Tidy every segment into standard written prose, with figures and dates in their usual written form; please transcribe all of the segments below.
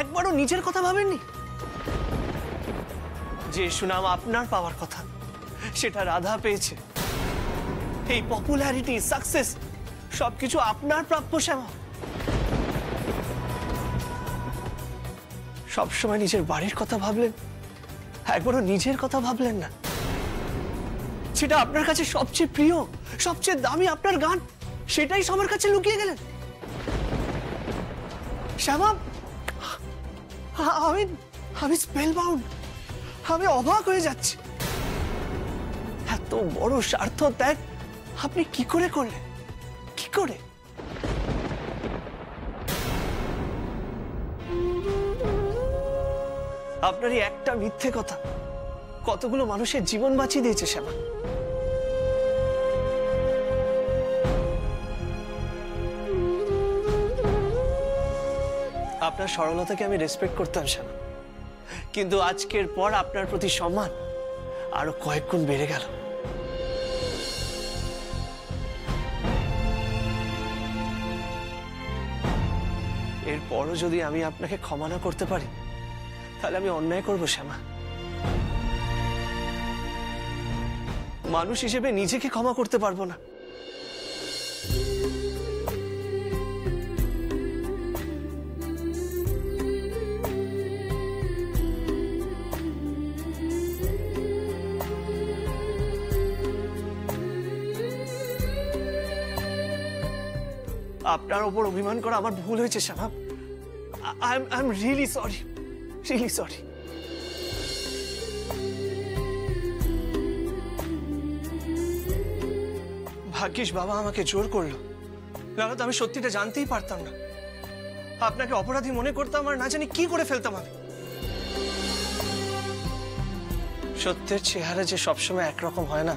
একবারও নিজের কথা ভাবেননি? যে সুনাম আপনার পাওয়ার কথা সেটা রাধা পেয়েছে। এই পপুলারিটি, সাকসেস সবকিছু আপনার প্রাপ্য শ্যামা। সবসময় নিজের বাড়ির কথা ভাবলেন, একবারও নিজের কথা ভাবলেন না। সেটা আপনার কাছে সবচেয়ে প্রিয়, সবচেয়ে দামি আপনার গান, সেটাই সবার কাছে লুকিয়ে গেলেন। শ্যামা, আমি স্পেল বাউন্ড, আমি অবাক হয়ে যাচ্ছি। এত বড় স্বার্থ ত্যাগ আপনি কি করে করলেন? কি করে? আপনার এই একটা মিথ্যে কথা কতগুলো মানুষের জীবন বাঁচিয়ে দিয়েছে শ্যামা। আপনার সরলতাকে আমি রেসপেক্ট করতাম শ্যামা, কিন্তু আজকের পর আপনার প্রতি সম্মান আরো কয়েক গুণ বেড়ে গেল। এরপরও যদি আমি আপনাকে ক্ষমা না করতে পারি তাহলে আমি অন্যায় করব শ্যামা। মানুষ হিসেবে নিজেকে ক্ষমা করতে পারবো না। আপনার ওপর অভিমান করা আমার ভুল হয়েছে Shyama. I am really sorry, really sorry. ভাগ্যিস বাবা আমাকে জোর করলো, নাহলে তো আমি সত্যিটা জানতেই পারতাম না। আপনাকে অপরাধী মনে করতাম আর না জানি কি করে ফেলতাম আমি। সত্যের চেহারা যে সবসময় একরকম হয় না,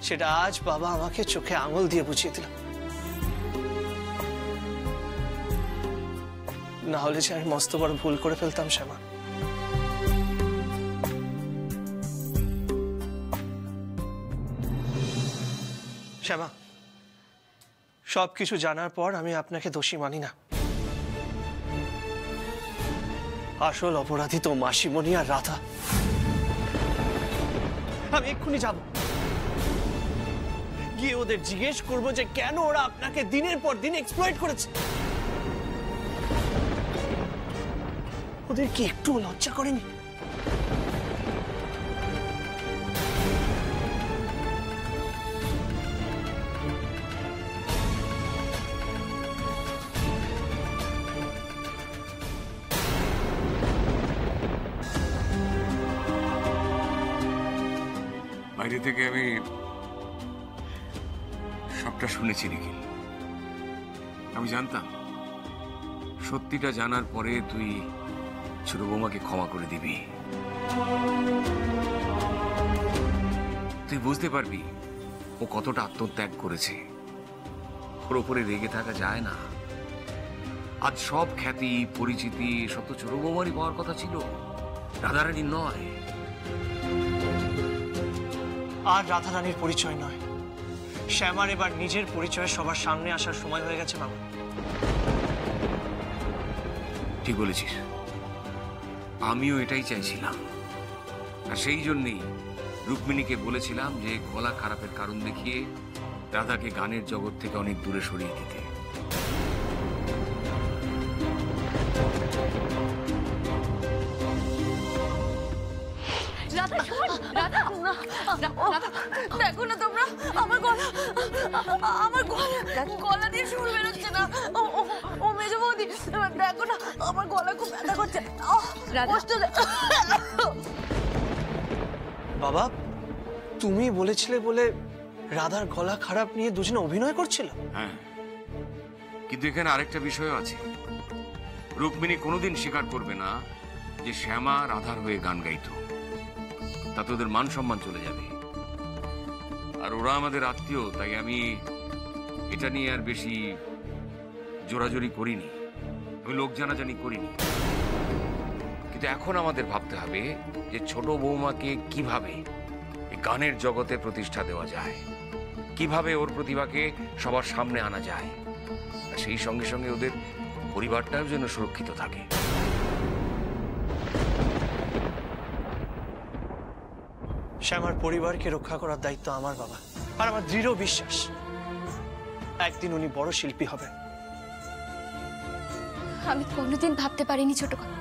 সেটা আজ বাবা আমাকে চোখে আঙুল দিয়ে বুঝিয়ে দিল। না হলে যে আমি মস্ত বড় ভুল করে ফেলতাম শ্যামা। শ্যামা, সবকিছু জানার পর আমি আপনাকে দোষী মানি না। আসল অপরাধী তো মাসিমণি আর রাধা। আমি এক্ষুনি যাব, গিয়ে ওদের জিজ্ঞেস করবো যে কেন ওরা আপনাকে দিনের পর দিন এক্সপ্লয়েট করেছে। ওদের কি একটু লজ্জা করেনি? বাইরে থেকে আমি সবটা শুনেছি নিখিল। আমি জানতাম সত্যিটা জানার পরে তুই ছোট বৌমাকে ক্ষমা করে দিবি। তুই বুঝতে পারবি ও কতটা আত্মত্যাগ করেছে। ওর ওপরে রেগে থাকা যায় না। আজ সব খ্যাতি, পরিচিতি সব তো ছোট বৌমারই পাওয়ার কথা ছিল, রাধারানীর নয়। আর রাধারানীর পরিচয় নয়, শ্যামার এবার নিজের পরিচয় সবার সামনে আসার সময় হয়ে গেছে বাবা। ঠিক বলেছিস, আমিও এটাই চাইছিলাম। আর সেই জন্যই রুক্মিণীকে বলেছিলাম যে গলা খারাপের কারণ দেখিয়ে রাধাকে গানের জগৎ থেকে অনেক দূরে সরিয়ে দিতে। দেখো না তোমরা, আমার গলা দিয়ে সুর বেরোচ্ছে না। ও মেজো বৌদি, দেখো না আমার গলা খুব ব্যথা করছে। বাবা, তুমি বলেছিলে বলে রাধার গলা খারাপ নিয়ে দুজনে অভিনয় করছিল? হ্যাঁ, কিন্তু এখানে আরেকটা বিষয় আছে। রুক্মিণী কোনোদিন স্বীকার করবে না যে শ্যামা রাধার হয়ে গান গাইতো। তাতে ওদের মান সম্মান চলে যাবে। আর ওরা আমাদের আত্মীয়, তাই আমি এটা নিয়ে আর বেশি জোরাজোরি করিনি, আমি লোক জানাজানি করিনি। কিন্তু এখন আমাদের ভাবতে হবে যে ছোট বৌমাকে কিভাবে এই গানের জগতে প্রতিষ্ঠা দেওয়া যায়, কিভাবে ওর প্রতিভাকে সবার সামনে আনা যায়। আর সেই সঙ্গে সঙ্গে ওদের পরিবারটাও যেন সুরক্ষিত থাকে। শ্যামার পরিবারকে রক্ষা করার দায়িত্ব আমার বাবা, আর আমার দৃঢ় বিশ্বাস একদিন উনি বড় শিল্পী হবেন। আমি কোনোদিন ভাবতে পারিনি ছোট কথা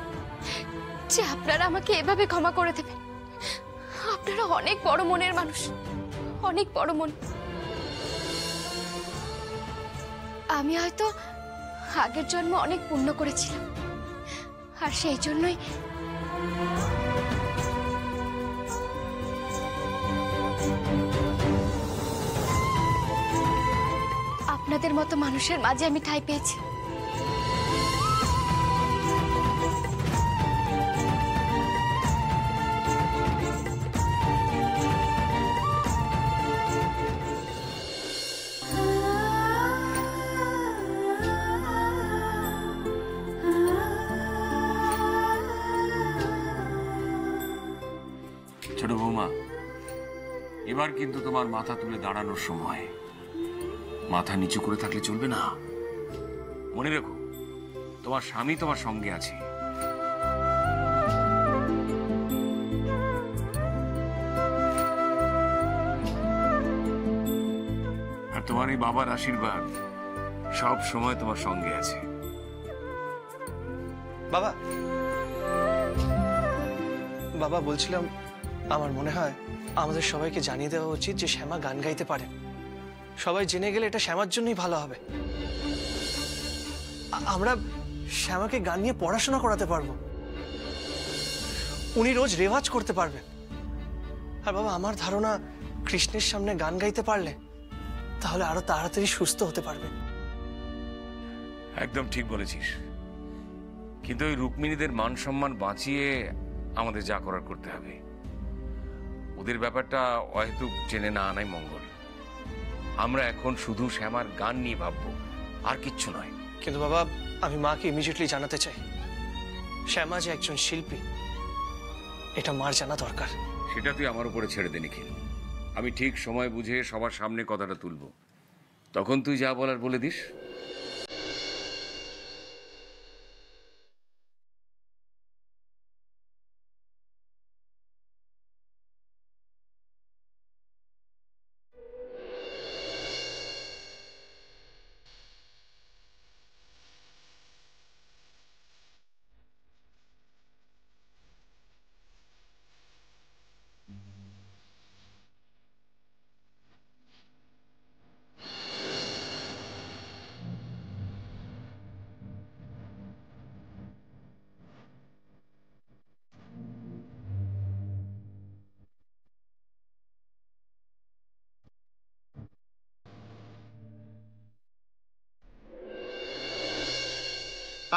যে আপনারা আমাকে এভাবে ক্ষমা করে দেবেন। আপনারা অনেক বড় মনের মানুষ, অনেক বড় মন। আমি হয়তো আগের জন্ম অনেক পুণ্য করেছিলাম, আর সেই জন্যই আপনাদের মতো মানুষের মাঝে আমি ঠাঁই পেয়েছি। ছোট বৌমা, এবার কিন্তু তোমার মাথা তুলে দাঁড়ানোর সময়। মাথা নিচু করে থাকলে চলবে না। মনে রেখো, তোমার স্বামী তোমার সঙ্গে আছে। আর তোমার এই বাবার আশীর্বাদ সব সময় তোমার সঙ্গে আছে। বাবা, বাবা বলছিলাম, আমার মনে হয় আমাদের সবাইকে জানিয়ে দেওয়া উচিত যে শ্যামা গান গাইতে পারে। সবাই জেনে গেলে এটা শ্যামার জন্যই ভালো হবে। আমরা শ্যামাকে গান নিয়ে পড়াশোনা করাতে পারবো, উনি রোজ রেওয়াজ করতে পারবেন। আর বাবা, আমার ধারণা কৃষ্ণের সামনে গান গাইতে পারলে তাহলে আরো তাড়াতাড়ি সুস্থ হতে পারবে। একদম ঠিক বলেছিস, কিন্তু ওই রুক্মিণীদের মান সম্মান বাঁচিয়ে আমাদের যা করার করতে হবে। ওদের ব্যাপারটা অহেতুক জেনে না আনাই মঙ্গল। আমরা এখন শুধু শ্যামার গান নিয়ে ভাববো, আর কিচ্ছু নয়। কিন্তু বাবা, আমি মাকে ইমিডিয়েটলি জানাতে চাই শ্যামা যে একজন শিল্পী, এটা মার জানা দরকার। সেটা তুই আমার উপরে ছেড়ে দে নিখিল। আমি ঠিক সময় বুঝে সবার সামনে কথাটা তুলবো, তখন তুই যা বলার বলে দিস।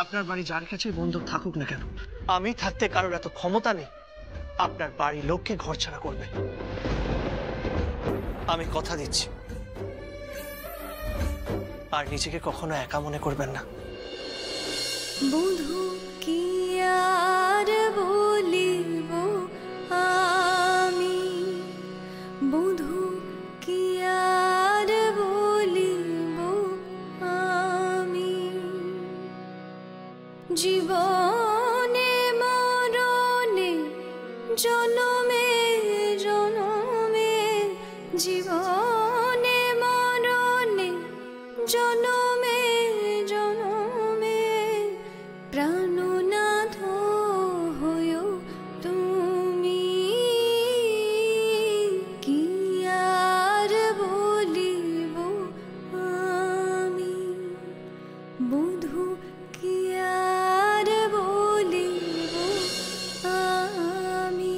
আপনার বাড়ি যার কাছে বন্দুক থাকুক না কেন, আমি থাকতে কারোর এত ক্ষমতা নেই আপনার বাড়ির লোককে ঘর ছাড়া করবে। আমি কথা দিচ্ছি, আর নিজেকে কখনো একা মনে করবেন না। বধূ কি আর বলিব আমি, বধূ কি আর বলিব আমি, জীবনে মরণে জনমে জনমে, জীবনে মরণে জনমে জনমে, প্রাণনাথ হয়ো তুমি, কি আর বলিব আমি, বধূ কি আর বলিব আমি।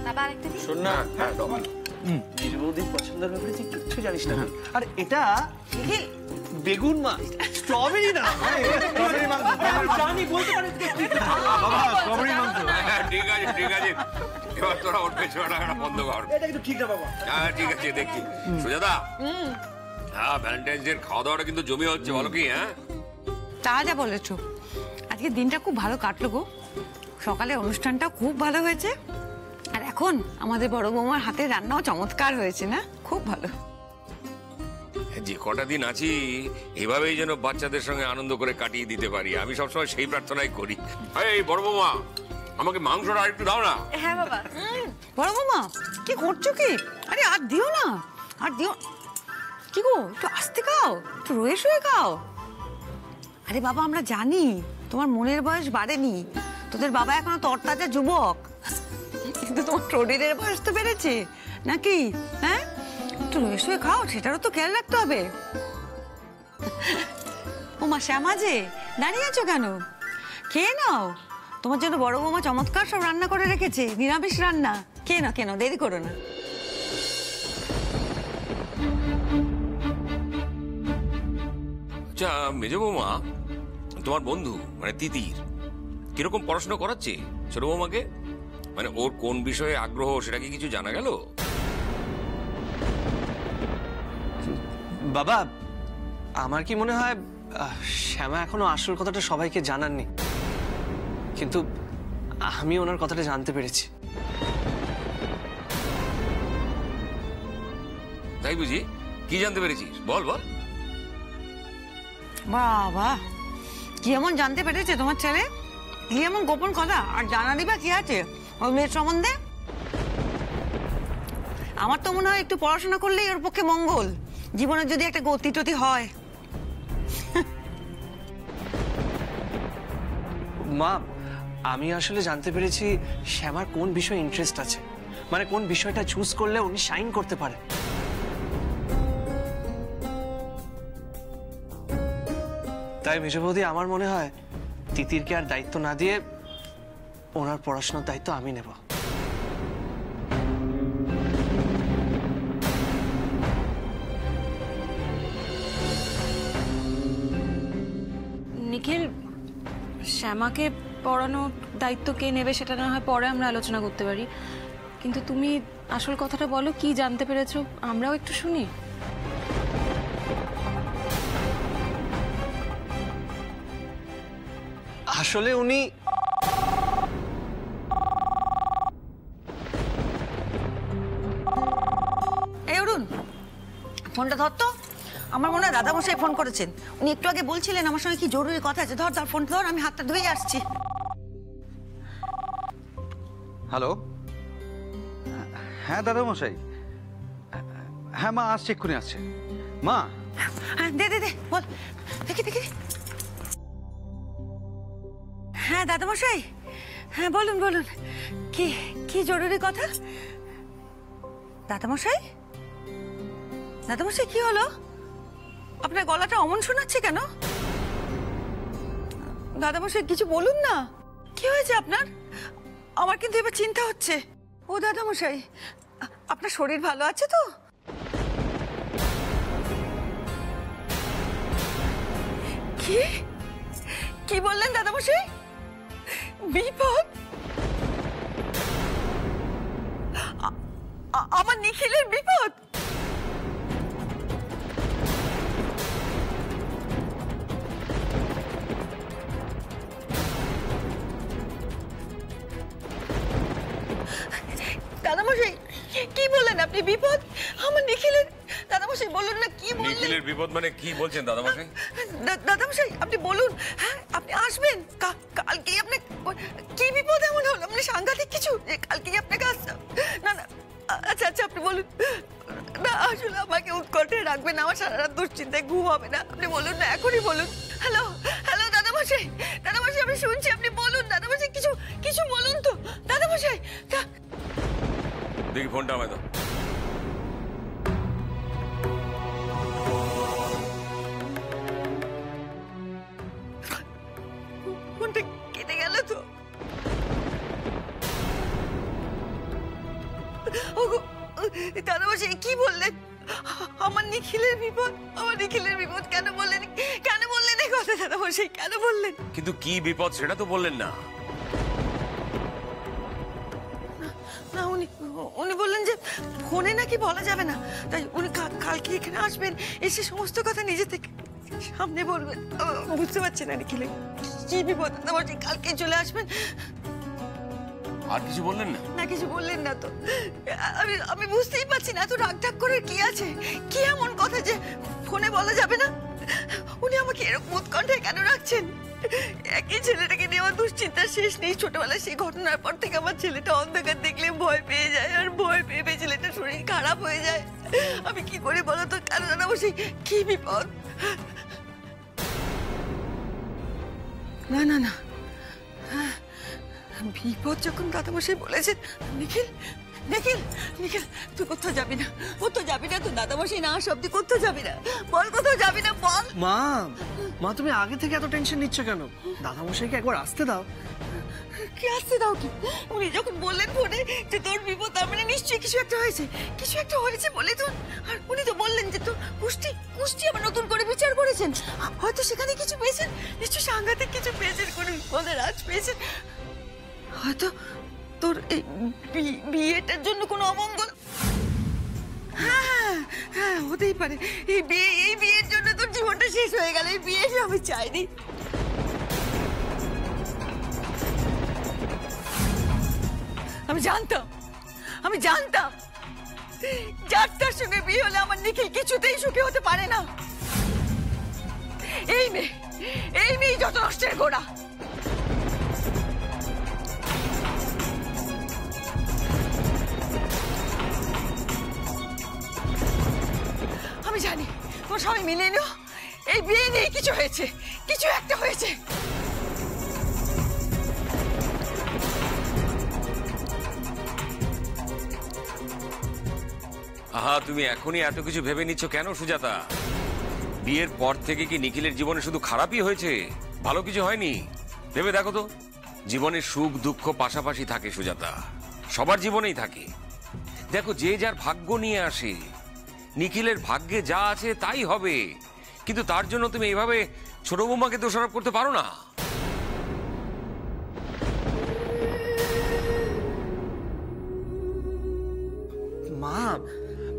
বাবা আরেকটা দিন। শোন না, নিজ বৌদির পছন্দের ব্যাপারে তুই কিচ্ছু জানিস না। আর এটা নিখিল, বেগুন মা, স্ট্রবেরি না। স্ট্রবেরি মাংস জানি, বলতে পারিস ঠিক আছে ঠিক আছে। এবার তোরা ওর পেছনে টাকাটা বন্ধ কর। এটা কিন্তু ঠিক না বাবা। হ্যাঁ ঠিক আছে, দেখছি। সুজাতা, হ্যাঁ ভ্যালেন্টাইন্স ডে খাওয়া দাওয়াটা কিন্তু জমে হচ্ছে, বলো কি? হ্যাঁ তা যা বলেছো, আজকে দিনটা খুব ভালো কাটলো গো। সকালে অনুষ্ঠানটা খুব ভালো হয়েছে, আর এখন আমাদের বড় বৌমার হাতে রান্নাও চমৎকার হয়েছে না? খুব ভালো। যে কটা দিন আছি এভাবেই যেন বাচ্চাদের সঙ্গে আনন্দ করে কাটিয়ে দিতে পারি, আমি সবসময় সেই প্রার্থনাই করি। এই বড় বৌমা, আমাকে মাংসটা আর একটু দাও না। হ্যাঁ বাবা। বড় বৌমা কি করছো কি? আরে আর দিও না, আর দিও। কি গো, একটু আস্তে খাও, একটু রয়ে শুয়ে খাও। আরে বাবা, আমরা জানি তোমার মনের বয়স বাড়েনি, তোদের বাবা এখনো তরতাজা যুবক, কিন্তু তোমার শরীরের বয়স তো বেড়েছে নাকি? হ্যাঁ, একটু রয়ে শুয়ে খাও, সেটারও তো খেয়াল রাখতে হবে। ও মা, শ্যামা যে দাঁড়িয়ে আছো কেন? খেয়ে নাও, তোমার জন্য বড় বৌমা চমৎকার সব রান্না করে রেখেছে, নিরামিষ রান্না। খেয়ে নাও, খেয়ে নাও, দেরি করো না। আচ্ছা মেজ বৌমা, তোমার বন্ধু মানে তিতির কিরকম পড়াশোনা করাচ্ছে ছোট বৌমাকে? মানে ওর কোন বিষয়ে আগ্রহ সেটা কি কিছু জানা গেল? বাবা, আমার কি মনে হয় শ্যামা এখনো আসল কথাটা সবাইকে জানাননি, কিন্তু আমি ওনার কথাটা জানতে পেরেছি। তাই বুঝি? কি জানতে পেরেছিস? বল বল। বাবা, কি এমন জানতে পেরেছে তোমার ছেলে? কি এমন গোপন কথা? আর জানারই বা কি আছে ওই মেয়ের সম্বন্ধে? আমার তো মনে হয় একটু পড়াশোনা করলেই ওর পক্ষে মঙ্গল, জীবনের যদি একটা গতি টতি হয়। মা, আমি আসলে জানতে পেরেছি শ্যামার কোন বিষয়ে ইন্টারেস্ট আছে, মানে কোন বিষয়টা চুজ করলে উনি শাইন করতে পারে। তাই মেজ বৌদি, আমার মনে হয় তিতিরকে আর দায়িত্ব না দিয়ে ওনার পড়াশোনার দায়িত্ব আমি নেব। নিখিল, শ্যামাকে পড়ানোর দায়িত্ব কে নেবে সেটা না হয় পরে আমরা আলোচনা করতে পারি, কিন্তু তুমি আসল কথাটা বলো, কি জানতে পেরেছো আমরাও একটু শুনি। আসলে উনি এই অরুণ, ফোনটা ধর তো। আমার মনে হয় দাদামশাই ফোন করেছেন, উনি একটু আগে বলছিলেন আমার সঙ্গে কি জরুরি কথা আছে। ধর ধর, ফোন ধর, আমি হাতটা ধুয়ে আসছি। হ্যালো, হ্যাঁ দাদামশাই। হ্যাঁ মা, আসছে, এক্ষুনি আসছে। মা, হ্যাঁ দে দে দে, বল, দেখি দেখি। হ্যাঁ দাদামশাই, হ্যাঁ বলুন বলুন, কি কি জরুরি কথা? দাদামশাই, দাদামশাই কি হলো? আপনার গলাটা অমন শোনাচ্ছে কেন? দাদামশাই কিছু বলুন না, কি হয়েছে আপনার? আমার কিন্তু এবার চিন্তা হচ্ছে। ও দাদামশাই, আপনার শরীর ভালো আছে তো? কি কি বললেন দাদামশাই? বিপদ? আমার নিখিলের বিপদ? দাদামশাই কি বললেন আপনি? বিপদ আমার নিখিলের? দাদামশাই বলুন না, কি বললেন? নিখিলের বিপদ মানে কি বলছেন দাদামশাই? দাদামশাই আপনি বলুন। হ্যাঁ, আপনি আসবেন কালকেই? আপনি কি বিপদ এমন হলো? মানে সাংঘাতিক কিছু যে কালকেই আপনাকে আসতে? না না, আচ্ছা আচ্ছা, আপনি বলুন না। আসলে আমাকে উৎকণ্ঠে রাখবেন, আমার সারা রাত দুশ্চিন্তায় ঘুম হবে না। আপনি বলুন না, এখনই বলুন। হ্যালো হ্যালো দাদামশাই, দাদামশাই আমি শুনছি, আপনি বলুন দাদামশাই, কিছু কিছু বলুন তো দাদামশাই। দেখি ফোনটা আমায় দাও। ফোনটা কেটে গেল তো। দাদামশাই কি বললেন? আমার নিখিলের বিপদ? আমার নিখিলের বিপদ কেন বললেন? কেন বললেন এই কথা দাদামশাই? কেন বললেন? কিন্তু কি বিপদ সেটা তো বললেন না। ফোনে নাকি বলা যাবে না, তাই উনি কালকে এখানে আসবেন, এসে সমস্ত কথা নিজে থেকে সামনে বলবেন। বুঝতে পারছি না নিখিল, কি বিপদ দাদামশাই, কালকে চলে আসবেন। আর কিছু বললেন না? না, কিছু বললেন না তো। আমি বুঝতেই পারছি না এত রাগ ঢাক করে কি আছে, কি এমন কথা যে ফোনে বলা যাবে না। উনি আমাকে এরকম উৎকণ্ঠায় কেন রাখছেন? একই ছেলেটাকে নিয়ে আমার দুশ্চিন্তার শেষ নেই। ছোটবেলায় সেই ঘটনার পর থেকে আমার ছেলেটা অন্ধকার দেখলে ভয় পেয়ে যায়, আর ভয় পেয়ে পেয়ে ছেলেটার শরীর খারাপ হয়ে যায়। আমি কি করে বলো তো? কেন জানা বসে কি বিপদ। না না না, বিপদ যখন দাদামশাই বলেছেন। নিখিল নিখিল নিখিল, তুই কোথাও যাবি না, কোথাও যাবি না। তুই দাদামশাই না আসা অব্দি কোথাও যাবি না। বল কোথাও যাবি না, বল। মা, মা তুমি আগে থেকে এত টেনশন নিচ্ছ কেন? দাদামশাইকে একবার আসতে দাও। কি আসতে দাও কি? উনি যখন বললেন ফোনে যে তোর বিপদ, তার মানে নিশ্চয়ই কিছু একটা হয়েছে, কিছু একটা হয়েছে বলে তো। আর উনি তো বললেন যে তোর কুষ্টি আবার নতুন করে বিচার করেছেন, হয়তো সেখানে কিছু পেয়েছেন, নিশ্চয়ই সাংঘাতিক কিছু পেয়েছেন, কোনো বিপদের আজ পেয়েছেন। হয়তো তোর এই বিয়েটার জন্য কোনো অমঙ্গল। হ্যাঁ হ্যাঁ, হতেই পারে। এই বিয়ের জন্য তোর জীবনটা শেষ হয়ে গেল। এই বিয়ে আমি চাইনি। আমি জানতাম যার তার সঙ্গে বিয়ে হলে আমার নিখিল কিছুতেই সুখী হতে পারে না। এই মেয়ে যত নষ্টের গোড়া। আমি জানি তোমার সবাই মিলে নিও, এই বিয়ে নিয়ে কিছু হয়েছে, কিছু একটা হয়েছে। আহা, তুমি এখনই এত কিছু ভেবে নিচ্ছ কেন সুজাতা? বিয়ের পর থেকে কি নিখিলের জীবনে শুধু খারাপই হয়েছে, ভালো কিছু হয়নি? ভেবে দেখো তো, জীবনে সুখ দুঃখ পাশাপাশি থাকে সুজাতা, সবার জীবনেই থাকে। দেখো, যে যার ভাগ্য নিয়ে আসে, নিখিলের ভাগ্যে যা আছে তাই হবে। কিন্তু তার জন্য তুমি এইভাবে ছোট বৌমাকে দোষারোপ করতে পারো না। মা,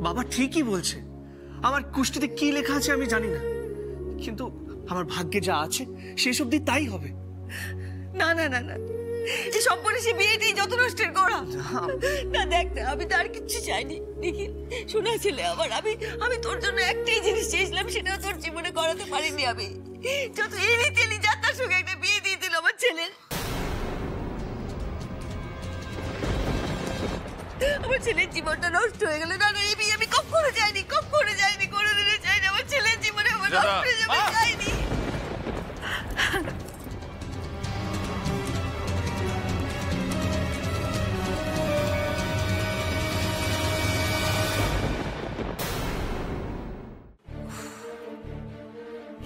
বাবা ঠিকই বলছে। আমার কুষ্টিতে কি লেখা আছে আমি জানি না, কিন্তু আমার ভাগ্যে যা আছে শেষ অবধি তাই হবে। না না না না, এই সম্পর্কে বিয়েটাই যত নষ্টের গোড়া। না দেখ না, আমি তো আর কিচ্ছু চাইনি নিখিল, শোনা ছেলে আমার। আমি তোর জন্য একটাই জিনিস চেয়েছিলাম, সেটাও তোর জীবনে করাতে পারিনি আমি। যত এলি তেলি যাত্রার সঙ্গে একটা বিয়ে দিয়ে দিল আমার ছেলের। আমার ছেলের জীবনটা নষ্ট হয়ে গেল। না না, এই বিয়ে আমি কখনো যাইনি, কোনোদিনও চাইনি। আমার ছেলের জীবনে আমার নষ্ট হয়ে যাবে চাইনি।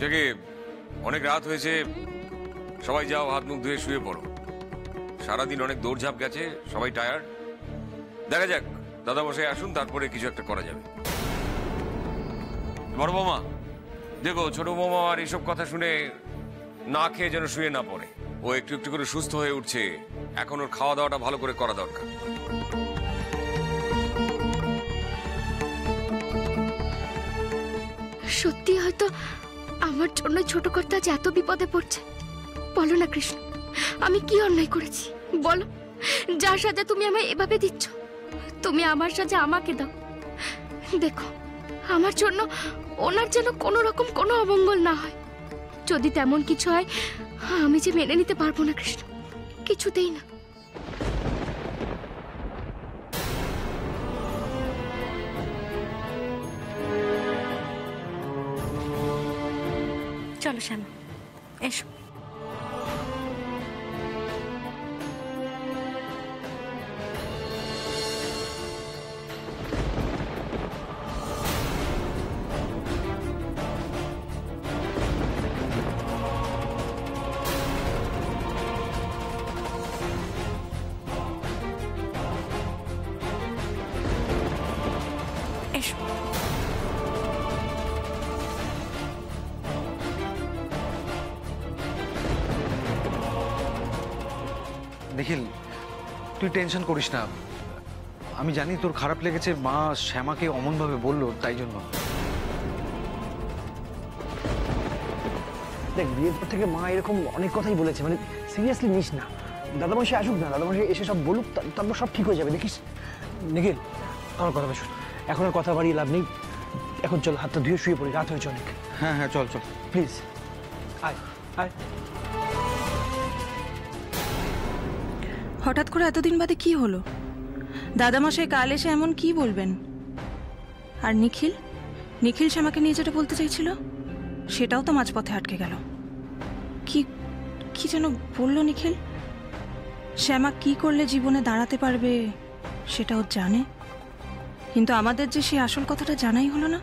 জাগে, অনেক রাত হয়েছে, সবাই যাও, হাত মুখ ধুয়ে শুয়ে পড়ো। সারাদিন অনেক দৌড়ঝাঁপ গেছে, সবাই টায়ার্ড। দেখা যাক, দাদা বসাই আসুন, তারপরে কিছু একটা করা যাবে। বড় বৌমা, দেখো ছোট বৌমা আর এইসব কথা শুনে না খেয়ে যেন শুয়ে না পড়ে। ও একটু একটু করে সুস্থ হয়ে উঠছে, এখন ওর খাওয়া দাওয়াটা ভালো করে করা দরকার। সত্যি হয়তো আমার জন্য ছোট কর্তা আজ এত বিপদে পড়ছে। বলো না কৃষ্ণ, আমি কি অন্যায় করেছি বলো? যার সাজা তুমি আমায় এভাবে দিচ্ছ, তুমি আমার সাজা আমাকে দাও। দেখো, আমার জন্য ওনার যেন কোনো রকম কোনো অমঙ্গল না হয়। যদি তেমন কিছু হয়, আমি যে মেনে নিতে পারবো না কৃষ্ণ, কিছুতেই না। চলো শ্যামা, এসো। এসো। নিখিল, তুই টেনশন করিস না, আমি জানি তোর খারাপ লেগেছে, মা শ্যামাকে অমনভাবে বললো, তাই জন্য। দেখ, বিয়ের পর থেকে মা এরকম অনেক কথাই বলেছে, মানে সিরিয়াসলি নিস না। দাদামশাই আসুক না, দাদামশাই এসে সব বলুক, তারপর সব ঠিক হয়ে যাবে, দেখিস। নিখিল, আমার কথা শোন, এখন আর কথা বাড়িয়ে লাভ নেই। এখন চল, হাতটা ধুয়ে শুয়ে পড়ি, রাত হয়েছে অনেক। হ্যাঁ হ্যাঁ, চল চল প্লিজ আয় আয়। হঠাৎ করে এতদিন বাদে কি হলো? দাদামশাই কাল এসে এমন কি বলবেন? আর নিখিল নিখিল শ্যামাকে নিয়ে যেটা বলতে চাইছিল সেটাও তো মাঝপথে আটকে গেল। কি কি যেন বললো নিখিল? শ্যামা কি করলে জীবনে দাঁড়াতে পারবে সেটাও জানে, কিন্তু আমাদের যে সে আসল কথাটা জানাই হলো না।